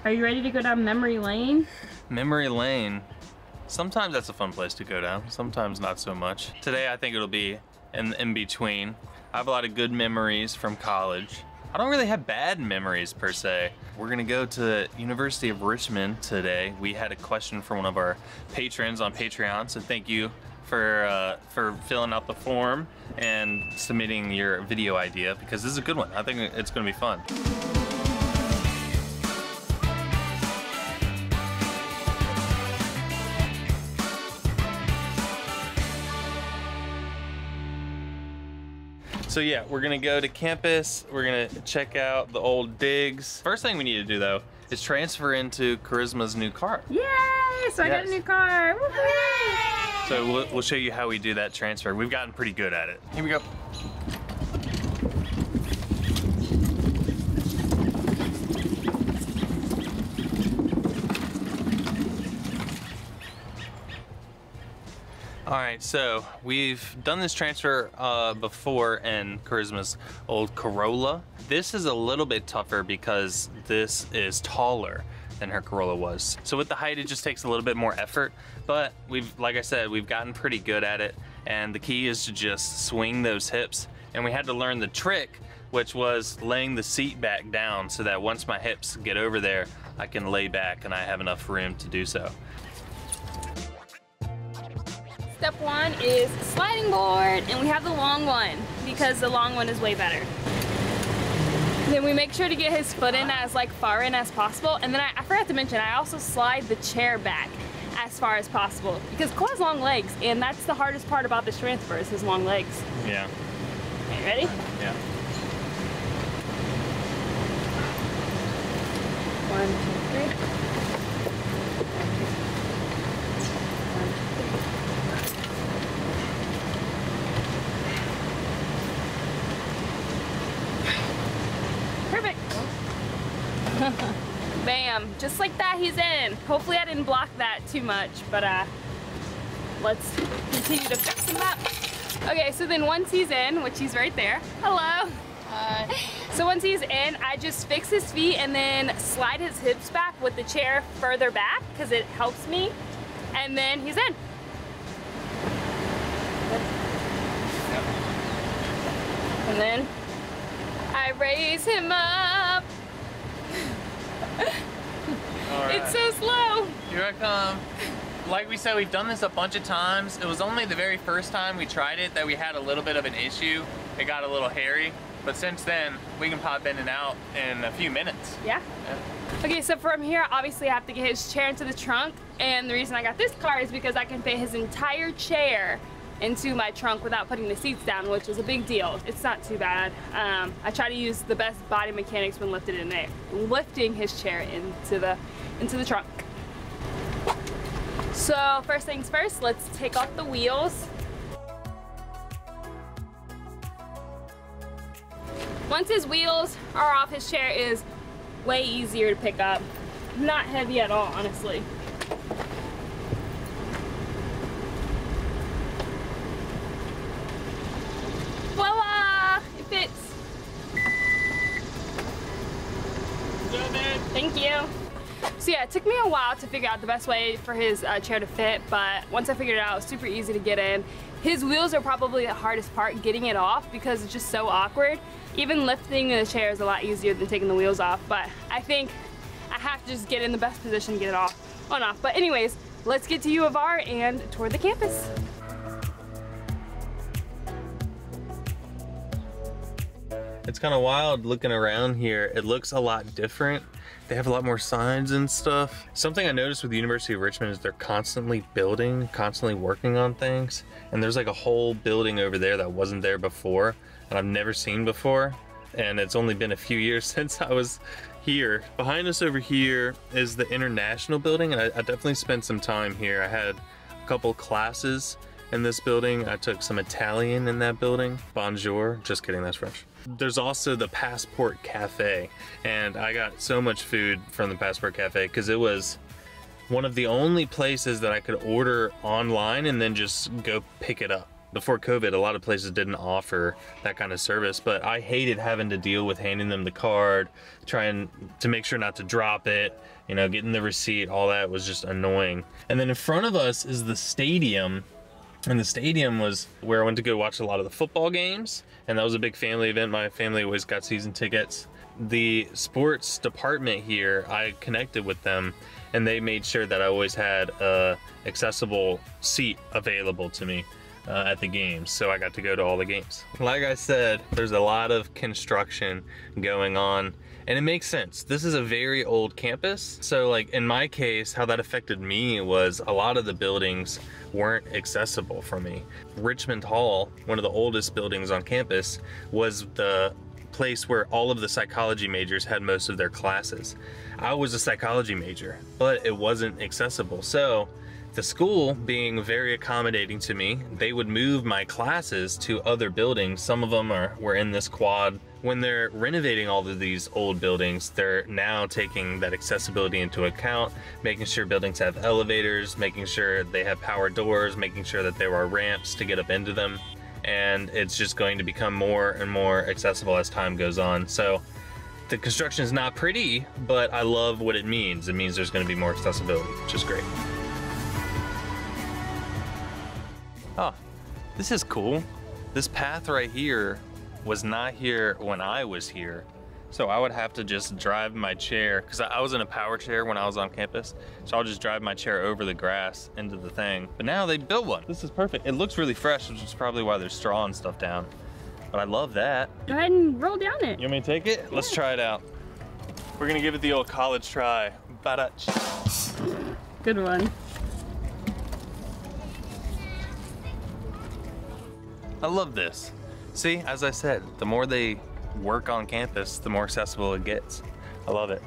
Are you ready to go down memory lane? Memory lane. Sometimes that's a fun place to go down, sometimes not so much. Today I think it'll be in between. I have a lot of good memories from college. I don't really have bad memories per se. We're gonna go to University of Richmond today. We had a question from one of our patrons on Patreon, so thank you for filling out the form and submitting your video idea, because this is a good one. I think it's gonna be fun. So yeah, we're gonna go to campus. We're gonna check out the old digs. First thing we need to do though is transfer into Charisma's new car. Yay! So I got a new car. Woohoo! So we'll show you how we do that transfer. We've gotten pretty good at it. Here we go. All right, so we've done this transfer before in Charisma's old Corolla. This is a little bit tougher because this is taller than her Corolla was. So with the height, it just takes a little bit more effort, but like I said, we've gotten pretty good at it. And the key is to just swing those hips. And we had to learn the trick, which was laying the seat back down so that once my hips get over there, I can lay back and I have enough room to do so. Step one is sliding board, and we have the long one because the long one is way better. Then we make sure to get his foot in as far in as possible, and then I forgot to mention, I also slide the chair back as far as possible because Cole has long legs, and that's the hardest part about this transfer is his long legs. Yeah. Okay, ready? Yeah. 1, 2, 3. Perfect. Bam, just like that he's in. Hopefully I didn't block that too much, but let's continue to fix him up. Okay, so then once he's in, which he's right there. Hello. So once he's in, I just fix his feet and then slide his hips back with the chair further back because it helps me. And then he's in. And then I raise him up. Right. It's so slow. Here I come. Like we said, we've done this a bunch of times. It was only the very first time we tried it that we had a little bit of an issue. It got a little hairy, but since then, we can pop in and out in a few minutes. Yeah. Okay, so from here, obviously I have to get his chair into the trunk, and the reason I got this car is because I can fit his entire chair into my trunk without putting the seats down, which is a big deal. It's not too bad. I try to use the best body mechanics when lifting his chair into the trunk. So first things first, let's take off the wheels. Once his wheels are off, his chair is way easier to pick up. Not heavy at all, honestly. Voila! It fits. Good job, man. Thank you. So yeah, it took me a while to figure out the best way for his chair to fit, but once I figured it out, it was super easy to get in. His wheels are probably the hardest part, getting it off, because it's just so awkward. Even lifting the chair is a lot easier than taking the wheels off, but I think I have to just get in the best position to get it off on off. But anyways, let's get to U of R and tour the campus. It's kind of wild looking around here. It looks a lot different. They have a lot more signs and stuff. Something I noticed with the University of Richmond is they're constantly building, constantly working on things. And there's like a whole building over there that wasn't there before, and I've never seen before. And it's only been a few years since I was here. Behind us over here is the International building, and I definitely spent some time here. I had a couple classes in this building. I took some Italian in that building. Bonjour, just kidding, that's French. There's also the Passport Cafe, and I got so much food from the Passport Cafe because it was one of the only places that I could order online and then just go pick it up. Before COVID, a lot of places didn't offer that kind of service, but I hated having to deal with handing them the card, trying to make sure not to drop it, you know, getting the receipt, all that was just annoying. And then in front of us is the stadium. And the stadium was where I went to go watch a lot of the football games. And that was a big family event. My family always got season tickets. The sports department here, I connected with them and they made sure that I always had a accessible seat available to me at the games. So I got to go to all the games. Like I said, there's a lot of construction going on. And it makes sense. This is a very old campus. So like in my case, how that affected me was a lot of the buildings weren't accessible for me. Richmond Hall, one of the oldest buildings on campus, was the place where all of the psychology majors had most of their classes. I was a psychology major, but it wasn't accessible. So the school, being very accommodating to me, they would move my classes to other buildings. Some of them were in this quad. When they're renovating all of these old buildings, they're now taking that accessibility into account, making sure buildings have elevators, making sure they have power doors, making sure that there are ramps to get up into them. And it's just going to become more and more accessible as time goes on. So the construction is not pretty, but I love what it means. It means there's going to be more accessibility, which is great. Oh, this is cool. This path right here was not here when I was here. So I would have to just drive my chair, because I was in a power chair when I was on campus. So I'll just drive my chair over the grass into the thing. But now they built one. This is perfect. It looks really fresh, which is probably why there's straw and stuff down. But I love that. Go ahead and roll down it. You want me to take it? Yeah. Let's try it out. We're gonna give it the old college try. Badach. Good one. I love this. See, as I said, the more they work on campus, the more accessible it gets. I love it.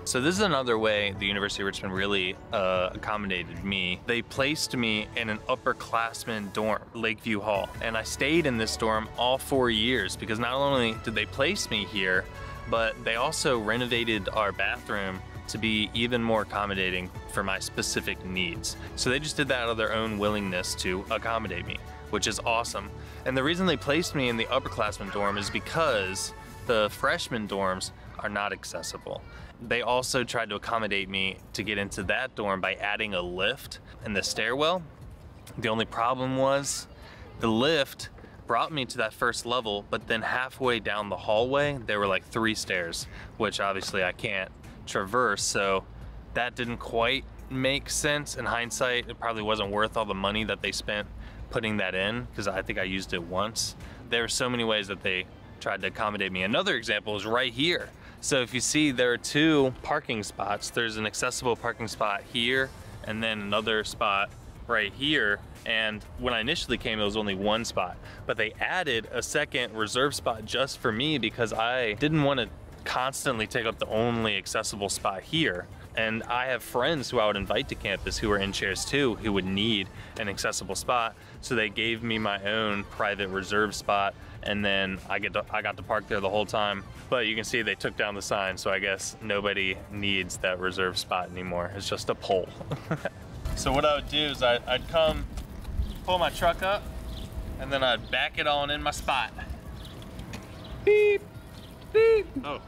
So this is another way the University of Richmond really accommodated me. They placed me in an upperclassman dorm, Lakeview Hall. And I stayed in this dorm all 4 years because not only did they place me here, but they also renovated our bathroom to be even more accommodating for my specific needs. So they just did that out of their own willingness to accommodate me, which is awesome. And the reason they placed me in the upperclassman dorm is because the freshman dorms are not accessible. They also tried to accommodate me to get into that dorm by adding a lift in the stairwell. The only problem was the lift brought me to that first level, but then halfway down the hallway, there were like 3 stairs, which obviously I can't traverse. So that didn't quite make sense. In hindsight, it probably wasn't worth all the money that they spent putting that in, because I think I used it once. There are so many ways that they tried to accommodate me. Another example is right here. So if you see, there are 2 parking spots. There's an accessible parking spot here and then another spot right here. And when I initially came, it was only 1 spot, but they added a second reserve spot just for me because I didn't want to constantly take up the only accessible spot here. And I have friends who I would invite to campus who are in chairs too, who would need an accessible spot. So they gave me my own private reserve spot, and then I got to park there the whole time. But you can see they took down the sign, so I guess nobody needs that reserve spot anymore. It's just a pole. So what I would do is I'd come, pull my truck up, and then I'd back it on in my spot. Beep, beep. Oh.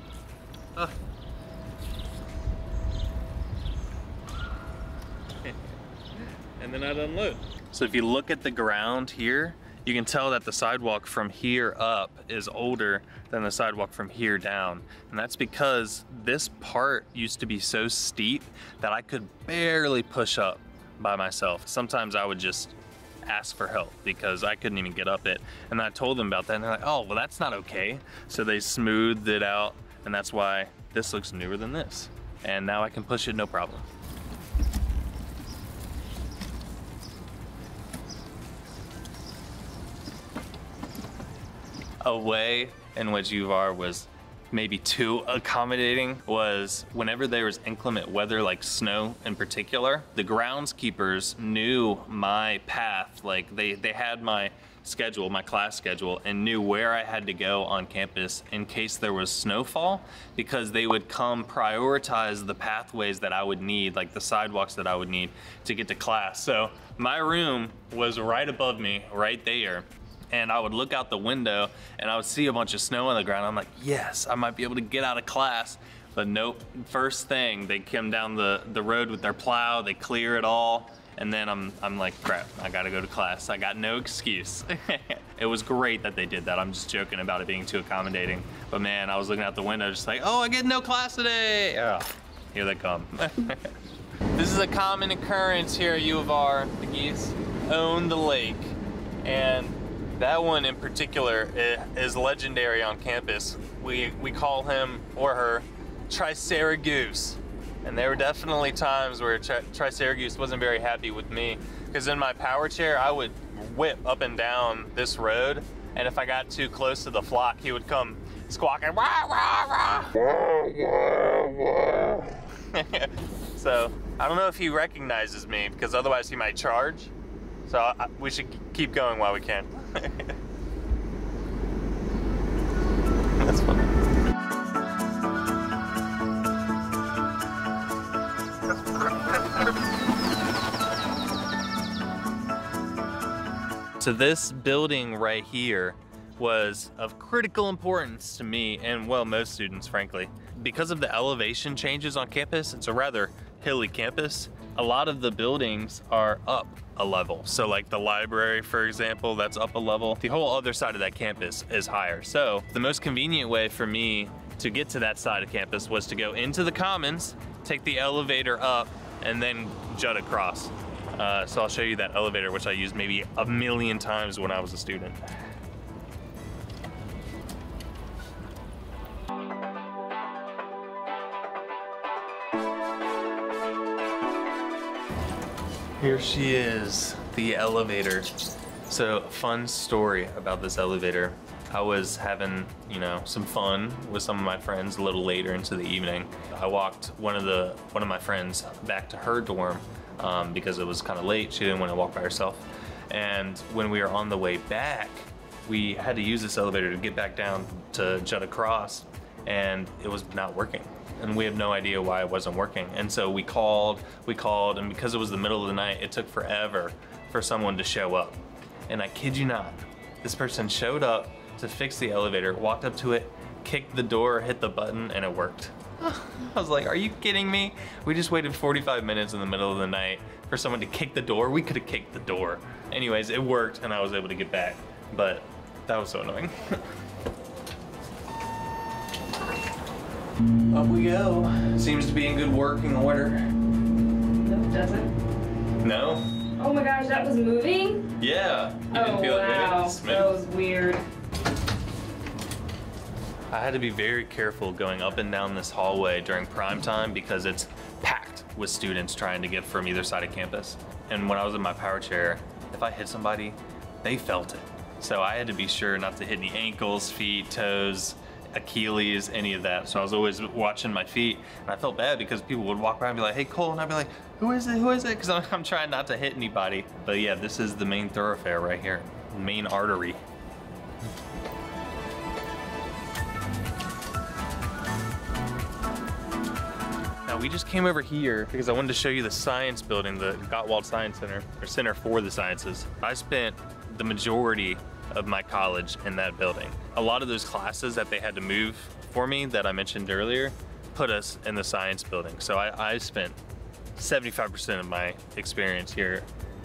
And then I'd unload. So if you look at the ground here, you can tell that the sidewalk from here up is older than the sidewalk from here down. And that's because this part used to be so steep that I could barely push up by myself. Sometimes I would just ask for help because I couldn't even get up it. And I told them about that and they're like, oh, well, that's not okay. So they smoothed it out, and that's why this looks newer than this. And now I can push it no problem. A way in which UVAR was maybe too accommodating was whenever there was inclement weather, like snow in particular, the groundskeepers knew my path. Like they had my schedule, my class schedule, and knew where I had to go on campus in case there was snowfall, because they would come prioritize the pathways that I would need, like the sidewalks that I would need to get to class. So my room was right above me, right there. And I would look out the window and I would see a bunch of snow on the ground. I'm like, yes, I might be able to get out of class. But nope, first thing, they come down the road with their plow, they clear it all. And then I'm like, crap, I gotta go to class. I got no excuse. It was great that they did that. I'm just joking about it being too accommodating. But man, I was looking out the window just like, oh, I get no class today. Oh, here they come. This is a common occurrence here at U of R. The geese own the lake. And that one in particular is legendary on campus. We call him or her Triceratops. And there were definitely times where Triceratops wasn't very happy with me, because in my power chair I would whip up and down this road, and if I got too close to the flock he would come squawking, wah, wah, wah. So I don't know if he recognizes me, because otherwise he might charge. So we should keep going while we can. That's funny. So this building right here was of critical importance to me and, well, most students, frankly. Because of the elevation changes on campus, it's a rather hilly campus. A lot of the buildings are up a level. So like the library, for example, that's up a level. The whole other side of that campus is higher. So the most convenient way for me to get to that side of campus was to go into the commons, take the elevator up, and then jut across. So I'll show you that elevator, which I used maybe a million times when I was a student. Here she is, the elevator. So, fun story about this elevator. I was having, you know, some fun with some of my friends a little later into the evening. I walked one of my friends back to her dorm because it was kind of late. She didn't want to walk by herself. And when we were on the way back, we had to use this elevator to get back down to jut across, and it was not working. And we have no idea why it wasn't working. And so we called, and because it was the middle of the night, it took forever for someone to show up. And I kid you not, this person showed up to fix the elevator, walked up to it, kicked the door, hit the button, and it worked. I was like, are you kidding me? We just waited 45 minutes in the middle of the night for someone to kick the door. We could have kicked the door. Anyways, it worked and I was able to get back, but that was so annoying. Up we go. Seems to be in good working order. No, it doesn't. No? Oh my gosh, that was moving? Yeah. You Oh didn't feel wow, it that was weird. I had to be very careful going up and down this hallway during prime time because it's packed with students trying to get from either side of campus. And when I was in my power chair, if I hit somebody, they felt it. So I had to be sure not to hit any ankles, feet, toes, Achilles, any of that. So I was always watching my feet, and I felt bad because people would walk by and be like, hey Cole, and I'd be like, who is it, who is it? Because I'm trying not to hit anybody. But yeah, this is the main thoroughfare right here, main artery. Now we just came over here because I wanted to show you the science building, the Gottwald Science Center, or Center for the Sciences. I spent the majority of my college in that building. A lot of those classes that they had to move for me that I mentioned earlier put us in the science building. So I spent 75% of my experience here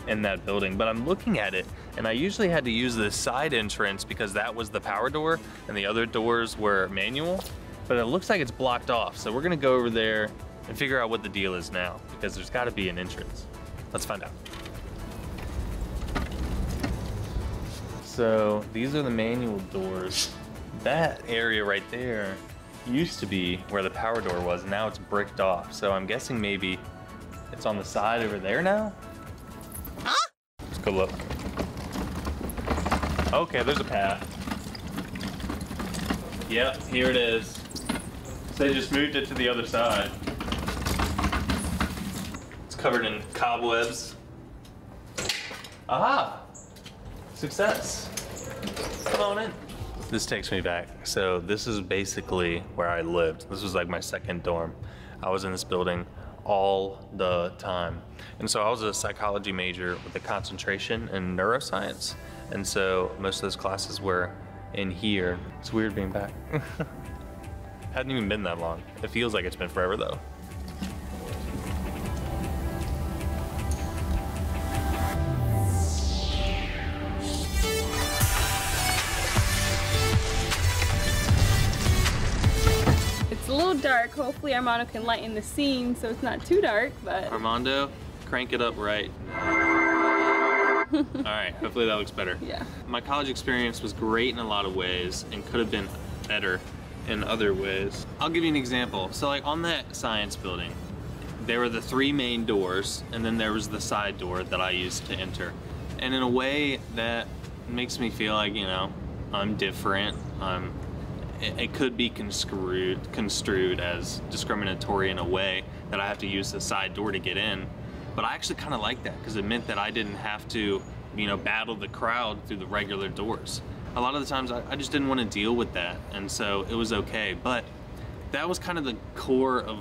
in that building, but I'm looking at it and I usually had to use the side entrance because that was the power door and the other doors were manual, but it looks like it's blocked off. So we're gonna go over there and figure out what the deal is now because there's gotta be an entrance. Let's find out. So these are the manual doors. That area right there used to be where the power door was. Now it's bricked off. So I'm guessing maybe it's on the side over there now? Huh? Let's go look. Okay, there's a path. Yep, here it is. So they just moved it to the other side. It's covered in cobwebs. Aha! Success. Come on in. This takes me back. So this is basically where I lived. This was like my second dorm. I was in this building all the time. And so I was a psychology major with a concentration in neuroscience. And so most of those classes were in here. It's weird being back. Hadn't even been that long. It feels like it's been forever though. It's a little dark. Hopefully Armando can lighten the scene so it's not too dark, but... Armando, crank it up right. All right, hopefully that looks better. Yeah. My college experience was great in a lot of ways and could have been better in other ways. I'll give you an example. So like on that science building, there were the 3 main doors and then there was the side door that I used to enter. And in a way that makes me feel like, you know, I'm different. It could be construed as discriminatory in a way that I have to use the side door to get in. But I actually kind of like that because it meant that I didn't have to, you know, battle the crowd through the regular doors. A lot of the times I just didn't want to deal with that, and so it was okay. But that was kind of the core of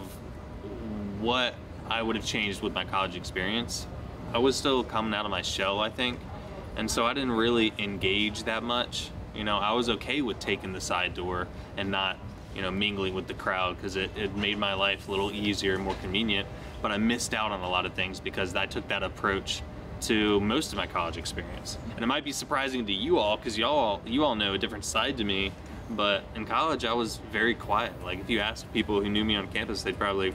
what I would have changed with my college experience. I was still coming out of my shell, I think, and so I didn't really engage that much. You know, I was okay with taking the side door and not, you know, mingling with the crowd because it made my life a little easier and more convenient. But I missed out on a lot of things because I took that approach to most of my college experience. And it might be surprising to you all because you all know a different side to me, but in college I was very quiet. Like if you ask people who knew me on campus, they'd probably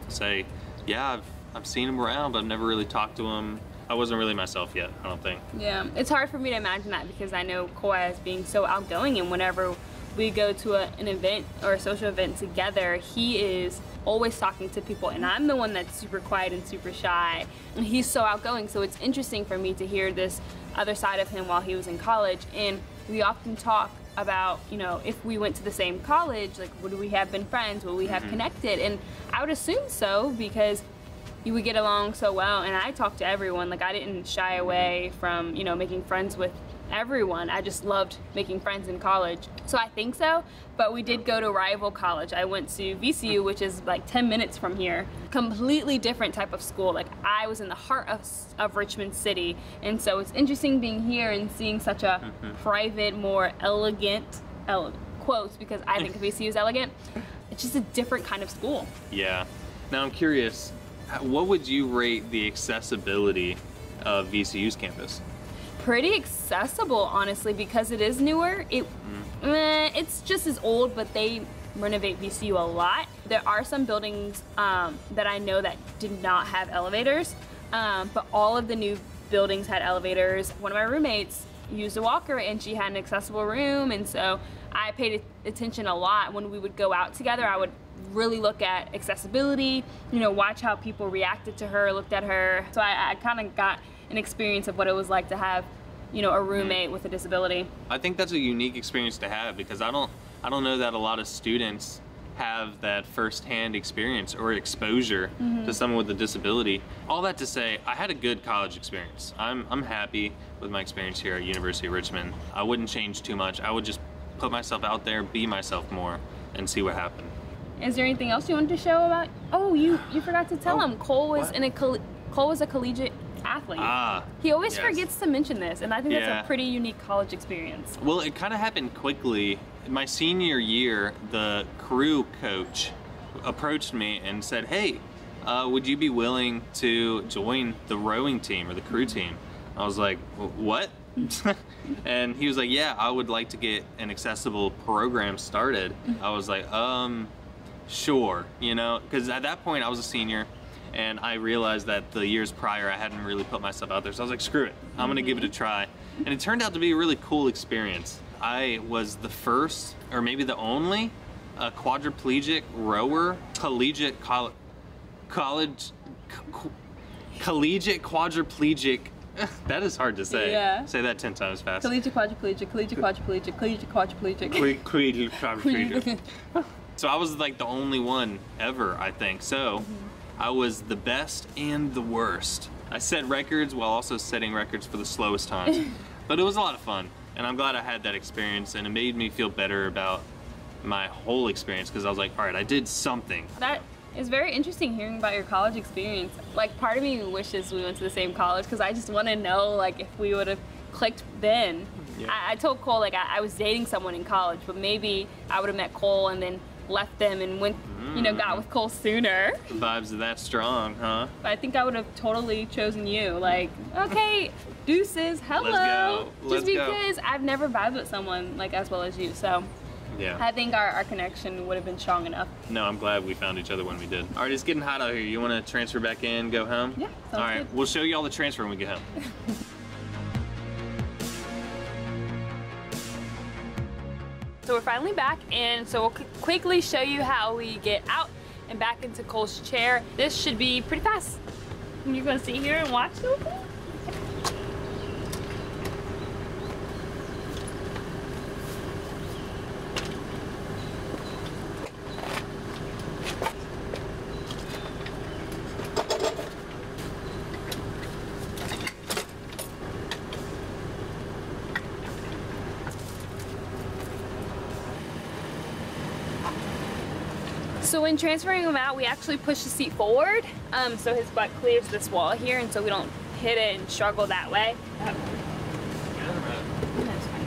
say, yeah, I've seen him around, but I've never really talked to him. I wasn't really myself yet, I don't think. Yeah, it's hard for me to imagine that because I know Kawhi as being so outgoing, and whenever we go to an event or a social event together, he is always talking to people, and I'm the one that's super quiet and super shy, and he's so outgoing. So it's interesting for me to hear this other side of him while he was in college. And we often talk about, you know, if we went to the same college, like would we have been friends, would we have connected? And I would assume so because you would get along so well, and I talked to everyone. Like I didn't shy away from, you know, making friends with everyone. I just loved making friends in college. So I think so, but we did go to rival college. I went to VCU, which is like 10 minutes from here. Completely different type of school. Like I was in the heart of Richmond City, and so it's interesting being here and seeing such a private, more elegant, quotes, because I think VCU is elegant. It's just a different kind of school. Yeah. Now I'm curious, what would you rate the accessibility of VCU's campus? Pretty accessible, honestly, because it is newer. It's just as old, but they renovate VCU a lot. There are some buildings that I know that did not have elevators, but all of the new buildings had elevators. One of my roommates used a walker and she had an accessible room, and so I paid attention a lot. When we would go out together, I would really look at accessibility, you know, watch how people reacted to her, looked at her. So I kind of got an experience of what it was like to have, you know, a roommate with a disability. I think that's a unique experience to have because I don't know that a lot of students have that first-hand experience or exposure to someone with a disability. All that to say, I had a good college experience. I'm happy with my experience here at University of Richmond. I wouldn't change too much. I would just put myself out there, be myself more, and see what happened. Is there anything else you wanted to show about? Oh, you forgot to tell him. Cole was Cole was a collegiate athlete. He always forgets to mention this, and I think that's a pretty unique college experience. Well, it kind of happened quickly. My senior year, the crew coach approached me and said, hey, would you be willing to join the rowing team or the crew team? I was like, what? And he was like, yeah, I would like to get an accessible program started. I was like, sure, you know, because at that point I was a senior and I realized that the years prior I hadn't really put myself out there. So I was like, screw it, I'm gonna give it a try. And it turned out to be a really cool experience. I was the first, or maybe the only, quadriplegic rower, collegiate quadriplegic. That is hard to say. Yeah. Say that 10 times fast. Collegiate quadriplegic, collegiate quadriplegic, collegiate quadriplegic. Collegiate quadriplegic. So I was like the only one ever, I think. So I was the best and the worst. I set records while also setting records for the slowest times. But it was a lot of fun, and I'm glad I had that experience, and it made me feel better about my whole experience, because I was like, all right, I did something. That is very interesting hearing about your college experience. Like, part of me wishes we went to the same college, because I just want to know, like, if we would have clicked then. Yeah. I told Cole, like, I was dating someone in college, but maybe I would have met Cole and then left them and went, you know, got with Cole sooner. The vibes are that strong, huh? But I think I would have totally chosen you. Like, okay, deuces, hello. Let's go. Just because I've never vibed with someone like as well as you, so. Yeah. I think our connection would have been strong enough. No, I'm glad we found each other when we did. All right, it's getting hot out here. You want to transfer back in, go home? Yeah, all right, good. We'll show you all the transfer when we get home. So we're finally back, and so we'll quickly show you how we get out and back into Cole's chair. This should be pretty fast. And you're gonna sit here and watch it with me? So when transferring him out, we actually push the seat forward, so his butt clears this wall here, and so we don't hit it and struggle that way. That's fine.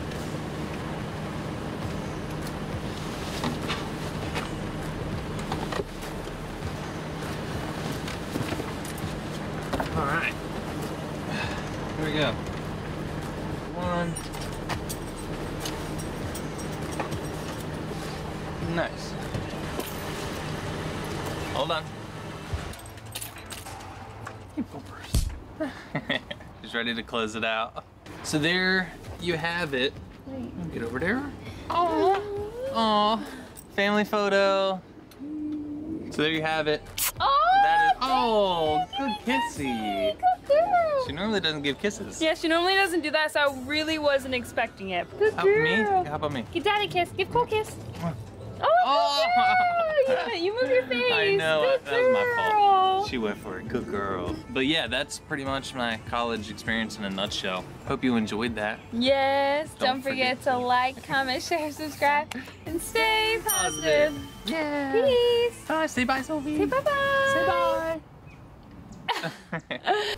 All right, here we go. One. Nice. Hold on. Just ready to close it out. So there you have it. Get over there. Oh, oh, family photo. So there you have it. Oh, That is, oh, good kissy. good girl. She normally doesn't give kisses. Yeah, she normally doesn't do that, so I really wasn't expecting it. Good How about me? girl. How about me? Give Daddy a kiss. Give Cole a kiss. Oh, Oh. good girl. You move your face. I know, Good that was my fault. girl. She went for it, good girl. But yeah, that's pretty much my college experience in a nutshell. Hope you enjoyed that. Yes, Don't don't forget forget to like, comment, share, subscribe, and stay positive. Yeah. Peace. Bye, say bye, Sophie. Say bye-bye. Say bye.